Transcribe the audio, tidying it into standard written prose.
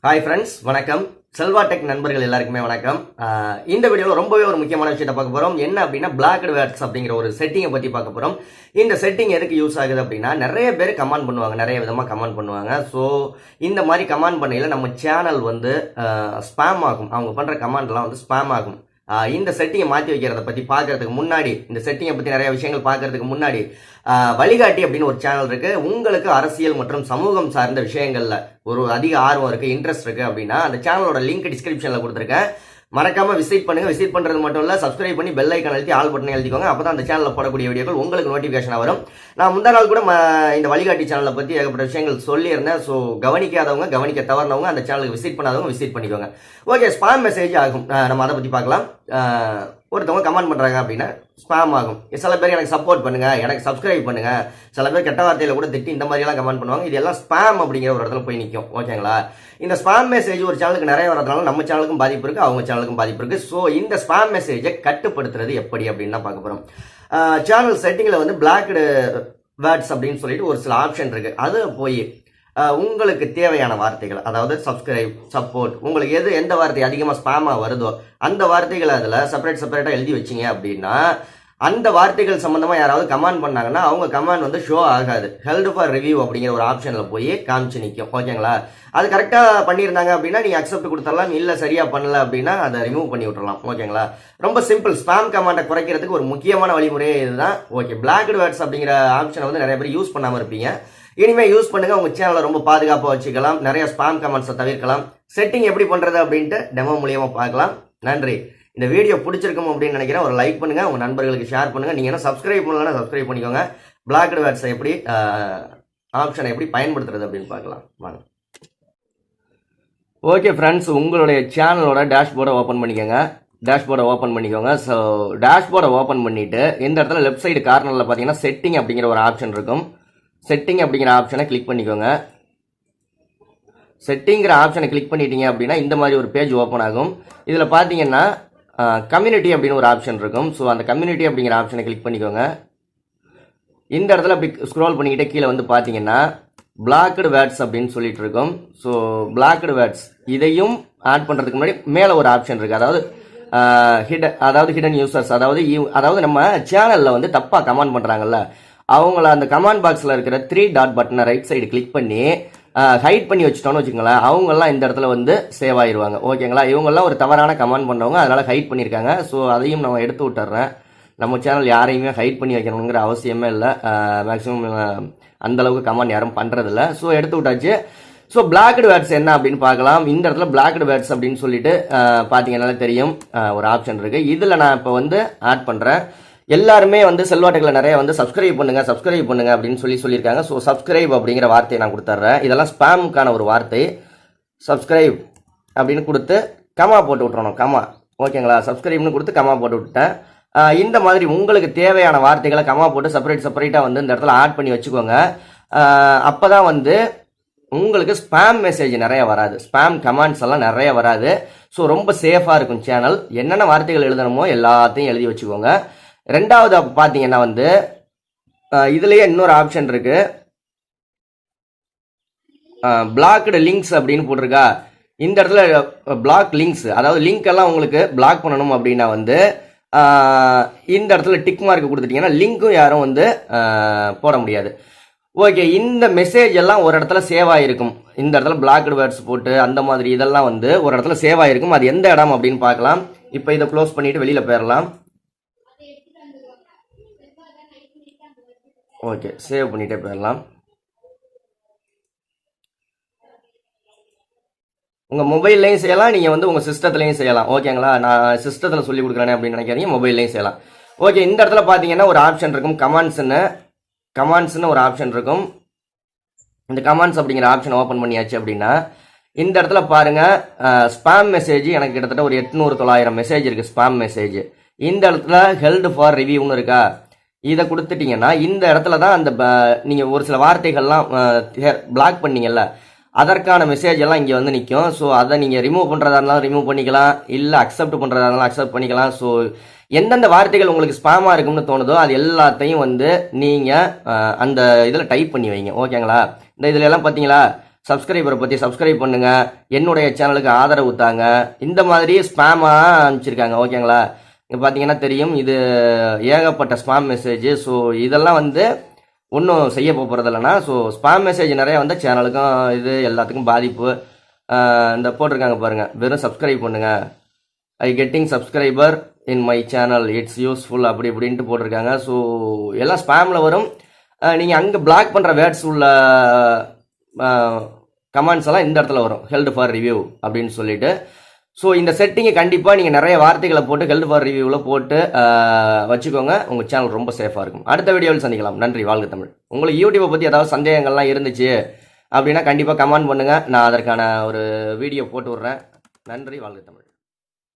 Hi friends, வணக்கம். Selva tech நண்பர்கள் எல்லாருக்குமே வணக்கம். இந்த வீடியோவில் ரொம்பவே ஒரு முக்கியமான விஷயத்தை பார்க்க போகிறோம். என்ன அப்படின்னா, பிளாக்டு வேர்ட்ஸ் அப்படிங்கிற ஒரு செட்டிங்கை பற்றி பார்க்க போகிறோம். இந்த செட்டிங் எதுக்கு யூஸ் ஆகுது அப்படின்னா, நிறைய பேர் கமெண்ட் பண்ணுவாங்க, நிறைய விதமாக கமெண்ட் பண்ணுவாங்க. ஸோ இந்த மாதிரி கமெண்ட் பண்ணையில் நம்ம சேனல் வந்து ஸ்பேம் ஆகும். அவங்க பண்ணுற கமெண்ட்லாம் வந்து ஸ்பேம் ஆகும். இந்த செட்டிங்கை மாற்றி வைக்கிறத பற்றி பார்க்கறதுக்கு முன்னாடி, இந்த செட்டிங்கை பற்றி நிறைய விஷயங்கள் பார்க்கறதுக்கு முன்னாடி, வழிகாட்டி அப்படின்னு ஒரு சேனல் இருக்கு. உங்களுக்கு அரசியல் மற்றும் சமூகம் சார்ந்த விஷயங்கள்ல ஒரு அதிக ஆர்வம் இருக்கு, இன்ட்ரெஸ்ட் இருக்கு அப்படின்னா அந்த சேனலோட லிங்க் டிஸ்கிரிப்ஷன்ல கொடுத்துருக்கேன். மறக்காம விசிட் பண்ணுங்க. விசிட் பண்றது மட்டும் இல்ல, சப்ஸ்கிரைப் பண்ணி பெல் ஐக்கான் அழுத்தி ஆல் பட்டன் எழுதிக்கோங்க. அப்பதான் அந்த சேனல்ல போடக்கூடிய வீடியோக்கள் உங்களுக்கு நோட்டிபிகேஷன் வரும். நான் முந்தா நாள் கூட இந்த வழிகாட்டி சேனலை பத்தி ஏகப்பட்ட விஷயங்கள் சொல்லியிருந்தேன். ஸோ கவனிக்காதவங்க, கவனிக்க தவறினவங்க அந்த சேனலுக்கு விசிட் பண்ணாதவங்க விசிட் பண்ணிக்கோங்க. ஓகே, ஸ்பாம் மெசேஜ் ஆகும். நம்ம அதை பத்தி பார்க்கலாம். ஒருத்தவங்க கமெண்ட் பண்றாங்க அப்படின்னா ஸ்பாம் ஆகும். சில பேர் எனக்கு சப்போர்ட் பண்ணுங்க, எனக்கு சப்ஸ்கிரைப் பண்ணுங்க, சில பேர் கெட்ட வார்த்தையில கூட திட்டி இந்த மாதிரி எல்லாம் கமெண்ட் பண்ணுவாங்க. இது எல்லாம் ஸ்பாம் அப்படிங்கிற ஒரு இடத்துல போய் நிற்கும். ஓகேங்களா? இந்த ஸ்பாம் மெசேஜ் ஒரு சேனலுக்கு நிறைய வரதுனால நம்ம சேனலுக்கும் பாதிப்பு இருக்கு, அவங்க சேனலுக்கும் பாதிப்பு இருக்கு. ஸோ இந்த ஸ்பாம் மெசேஜை கட்டுப்படுத்துறது எப்படி அப்படின்னு தான் பார்க்க போறோம். சேனல் செட்டிங்ல வந்து பிளாக்டு வேர்ட்ஸ் அப்படின்னு சொல்லிட்டு ஒரு சில ஆப்ஷன் இருக்கு. அது போய் உங்களுக்கு தேவையான வார்த்தைகள், அதாவது சப்ஸ்கிரைப், சப்போர்ட், உங்களுக்கு எந்த வார்த்தை அதிகமாக ஸ்பாமாக வருதோ அந்த வார்த்தைகளை அதில் செப்பரேட்டாக எழுதி வச்சிங்க அப்படின்னா அந்த வார்த்தைகள் சம்மந்தமாக யாராவது கமெண்ட் பண்ணாங்கன்னா அவங்க கமெண்ட் வந்து ஷோ ஆகாது. ஹெல்ட் ஃபார் ரிவ்யூ அப்படிங்கிற ஒரு ஆப்ஷனில் போய் காமிச்சு நிற்கும். ஓகேங்களா? அது கரெக்டாக பண்ணியிருந்தாங்க அப்படின்னா நீங்கள் அக்செப்ட் கொடுத்துடலாம். இல்லை சரியாக பண்ணல அப்படின்னா அதை ரிமூவ் பண்ணி விட்டுறலாம். ஓகேங்களா? ரொம்ப சிம்பிள். ஸ்பாம் கமெண்ட்டை குறைக்கிறதுக்கு ஒரு முக்கியமான வழிமுறையே இதுதான். ஓகே, பிளாக்டு வேர்ட்ஸ் அப்படிங்கிற ஆப்ஷனை வந்து நிறைய பேர் யூஸ் பண்ணாமல் இருப்பீங்க. இனிமே யூஸ் பண்ணுங்க. உங்க சேனலை ரொம்ப பாதுகாப்பாக வச்சுக்கலாம். நிறைய ஸ்பாம் கமெண்ட்ஸை தவிர்க்கலாம். செட்டிங் எப்படி பண்றது அப்படின்ட்டு டெமோ மூலியமா பார்க்கலாம். நன்றி. இந்த வீடியோ பிடிச்சிருக்கும் அப்படின்னு நினைக்கிறேன். ஒரு லைக் பண்ணுங்க, உங்க நண்பர்களுக்கு ஷேர் பண்ணுங்க. நீங்க என்ன சப்ஸ்கிரைப் பண்ணலன்னா சப்ஸ்கிரைப் பண்ணிக்கோங்க. பிளாக்டு வேர்ட்ஸை எப்படி ஆப்ஷனை எப்படி பயன்படுத்துறது அப்படின்னு பார்க்கலாம். வாங்க. ஓகே ஃப்ரெண்ட்ஸ், உங்களுடைய சேனலோட டேஷ்போர்டை ஓப்பன் பண்ணிக்கோங்க. ஸோ டேஷ்போர்டை ஓப்பன் பண்ணிட்டு இந்த இடத்துல லெஃப்ட் சைடு கார்னரில் பார்த்தீங்கன்னா செட்டிங் அப்படிங்கிற ஒரு ஆப்ஷன் இருக்கும். செட்டிங் அப்படிங்கிற ஆப்ஷனை கிளிக் பண்ணிக்கோங்க. செட்டிங்கிற ஆப்ஷனை கிளிக் பண்ணிட்டீங்க அப்படின்னா இந்த மாதிரி ஒரு பேஜ் ஓப்பன் ஆகும். இதில் பார்த்தீங்கன்னா கம்யூனிட்டி அப்படின்னு ஒரு ஆப்ஷன் இருக்கும். ஸோ அந்த கம்யூனிட்டி அப்படிங்கிற ஆப்ஷனை கிளிக் பண்ணிக்கோங்க. இந்த இடத்துல அப்படி ஸ்க்ரோல் பண்ணிக்கிட்டே கீழே வந்து பார்த்தீங்கன்னா பிளாக்டு வேர்ட்ஸ் அப்படின்னு சொல்லிட்டு இருக்கும். ஸோ பிளாக்டு வேர்ட்ஸ் இதையும் ஆட் பண்ணுறதுக்கு முன்னாடி மேலே ஒரு ஆப்ஷன் இருக்குது. அதாவது ஹிடன் யூசர்ஸ், அதாவது நம்ம சேனலில் வந்து தப்பாக கமெண்ட் பண்ணுறாங்கல்ல, அவங்கள அந்த கமெண்ட் பாக்ஸில் இருக்கிற 3 டாட் பட்டனை ரைட் சைடு கிளிக் பண்ணி ஹைட் பண்ணி வச்சுட்டோன்னு வச்சுக்கோங்களேன். அவங்கெல்லாம் இந்த இடத்துல வந்து சேவ் ஆயிடுவாங்க. ஓகேங்களா? இவங்கெல்லாம் ஒரு தவறான கமெண்ட் பண்ணவங்க, அதனால ஹைட் பண்ணியிருக்காங்க. ஸோ அதையும் நம்ம எடுத்து விட்டுறேன். நம்ம சேனல் யாரையுமே ஹைட் பண்ணி வைக்கணுங்கிற அவசியமே இல்லை. மேக்ஸிமம் அந்தளவுக்கு கமெண்ட் யாரும் பண்ணுறதில்ல. ஸோ எடுத்து விட்டாச்சு. ஸோ பிளாக்டு வேர்ட்ஸ் என்ன அப்படின்னு பார்க்கலாம். இந்த இடத்துல பிளாக்டு வேர்ட்ஸ் அப்படின்னு சொல்லிட்டு பார்த்தீங்கன்னாலே தெரியும் ஒரு ஆப்ஷன் இருக்குது. இதில் நான் இப்போ வந்து ஆட் பண்ணுறேன். எல்லாருமே வந்து செல்வா டெக்ல நிறைய வந்து சப்ஸ்கிரைப் பண்ணுங்க அப்படின்னு சொல்லியிருக்காங்க. ஸோ சப்ஸ்கிரைப் அப்படிங்கிற வார்த்தையை நான் கொடுத்துட்றேன். இதெல்லாம் ஸ்பாமுக்கான ஒரு வார்த்தை. சப்ஸ்கிரைப் அப்படின்னு கொடுத்து கமா போட்டு விட்டுறணும். கமா. ஓகேங்களா? சப்ஸ்கிரைப்னு கொடுத்து கமா போட்டு விட்டுட்டேன். இந்த மாதிரி உங்களுக்கு தேவையான வார்த்தைகளை கமா போட்டு செப்பரேட்டாக வந்து இந்த இடத்துல ஆட் பண்ணி வச்சுக்கோங்க. அப்போ தான் வந்து உங்களுக்கு ஸ்பாம் மெசேஜ் நிறைய வராது, ஸ்பாம் கமெண்ட்ஸ் எல்லாம் நிறைய வராது. ஸோ ரொம்ப சேஃபாக இருக்கும் சேனல். என்னென்ன வார்த்தைகள் எழுதணுமோ எல்லாத்தையும் எழுதி வச்சுக்கோங்க. ரெண்டாவது பார்த்தீங்கன்னா வந்து இதுலயே இன்னொரு ஆப்ஷன் இருக்கு. பிளாக்டு லிங்க்ஸ் அப்படின்னு போட்டிருக்கா. இந்த இடத்துல பிளாக் லிங்க்ஸ், அதாவது லிங்க் எல்லாம் உங்களுக்கு பிளாக் பண்ணணும் அப்படின்னா வந்து இந்த இடத்துல டிக் மார்க் கொடுத்துட்டீங்கன்னா லிங்க்கும் யாரும் வந்து போட முடியாது. ஓகே, இந்த மெசேஜ் எல்லாம் ஒரு இடத்துல சேவ் ஆகிருக்கும். இந்த இடத்துல பிளாக்டு வேர்ட்ஸ் போட்டு அந்த மாதிரி இதெல்லாம் வந்து ஒரு இடத்துல சேவ் ஆகிருக்கும். அது எந்த இடம் அப்படின்னு பார்க்கலாம். இப்போ இதை க்ளோஸ் பண்ணிட்டு வெளியில போயிடலாம். ஓகே, சேவ் பண்ணிட்டே போயிடலாம். உங்கள் மொபைல்லையும் செய்யலாம், நீங்கள் வந்து உங்கள் சிஸ்டத்துலையும் செய்யலாம். ஓகேங்களா? நான் சிஸ்டத்தில் சொல்லி கொடுக்குறேன் அப்படின்னு நினைக்காதீங்க, மொபைல்லையும் செய்யலாம். ஓகே, இந்த இடத்துல பார்த்தீங்கன்னா ஒரு ஆப்ஷன் இருக்கும், கமெண்ட்ஸ்னு ஒரு ஆப்ஷன் இருக்கும். இந்த கமெண்ட்ஸ் அப்படிங்கிற ஆப்ஷன் ஓப்பன் பண்ணியாச்சு அப்படின்னா இந்த இடத்துல பாருங்க, ஸ்பாம் மெசேஜ் எனக்கு கிட்டத்தட்ட ஒரு 800-900 மெசேஜ் இருக்குது, ஸ்பாம் மெசேஜ். இந்த இடத்துல ஹெல்ட் ஃபார் ரிவ்யூன்னு இருக்கா. இதை கொடுத்துட்டீங்கன்னா இந்த இடத்துல தான் அந்த நீங்கள் ஒரு சில வார்த்தைகள்லாம் பிளாக் பண்ணீங்கல்ல, அதற்கான மெசேஜ் எல்லாம் இங்கே வந்து நிற்கும். ஸோ அதை நீங்கள் ரிமூவ் பண்ணுறதா இருந்தாலும் ரிமூவ் பண்ணிக்கலாம், இல்லை அக்செப்ட் பண்ணுறதா இருந்தாலும் அக்செப்ட் பண்ணிக்கலாம். ஸோ எந்தெந்த வார்த்தைகள் உங்களுக்கு ஸ்பாமாக இருக்கும்னு தோணுதோ அது எல்லாத்தையும் வந்து நீங்கள் அந்த இதில் டைப் பண்ணி வைங்க. ஓகேங்களா? இந்த இதில் எல்லாம் பார்த்தீங்களா சப்ஸ்கிரைபரை பற்றி சப்ஸ்கிரைப் பண்ணுங்கள், என்னுடைய சேனலுக்கு ஆதரவு தாங்க. இந்த மாதிரி ஸ்பேமாக அனுப்பிச்சிருக்காங்க. ஓகேங்களா? இங்கே பார்த்தீங்கன்னா தெரியும், இது ஏகப்பட்ட ஸ்பாம் மெசேஜ். ஸோ இதெல்லாம் வந்து ஒன்றும் செய்ய போகிறது இல்லைன்னா, ஸோ ஸ்பாம் மெசேஜ் நிறைய வந்து சேனலுக்கும் இது எல்லாத்துக்கும் பாதிப்பு. இந்த போட்டிருக்காங்க பாருங்கள், வெறும் சப்ஸ்கிரைப் பண்ணுங்கள், ஐ getting subscriber in my channel, it's useful அப்படி இப்படின்ட்டு போட்டிருக்காங்க. ஸோ எல்லாம் ஸ்பேமில் வரும். நீங்கள் அங்கே பிளாக் பண்ணுற வேர்ட்ஸ் உள்ள கமெண்ட்ஸ் எல்லாம் இந்த இடத்துல வரும், ஹெல்ட் ஃபார் ரிவ்யூ அப்படின்னு சொல்லிட்டு. ஸோ இந்த செட்டிங்கை கண்டிப்பாக நீங்கள் நிறைய வார்த்தைகளை போட்டு ஹெல்ட் ஃபார் ரிவ்யூவில் போட்டு வச்சுக்கோங்க. உங்கள் சேனல் ரொம்ப சேஃபாக இருக்கும். அடுத்த வீடியோவில் சந்திக்கலாம். நன்றி. வாழ்க தமிழ். உங்களுக்கு யூடியூப்பை பற்றி ஏதாவது சந்தேகங்கள்லாம் இருந்துச்சு அப்படின்னா கண்டிப்பாக கமெண்ட் பண்ணுங்கள். நான் அதற்கான ஒரு வீடியோ போட்டு விட்றேன். நன்றி. வாழ்க தமிழ்.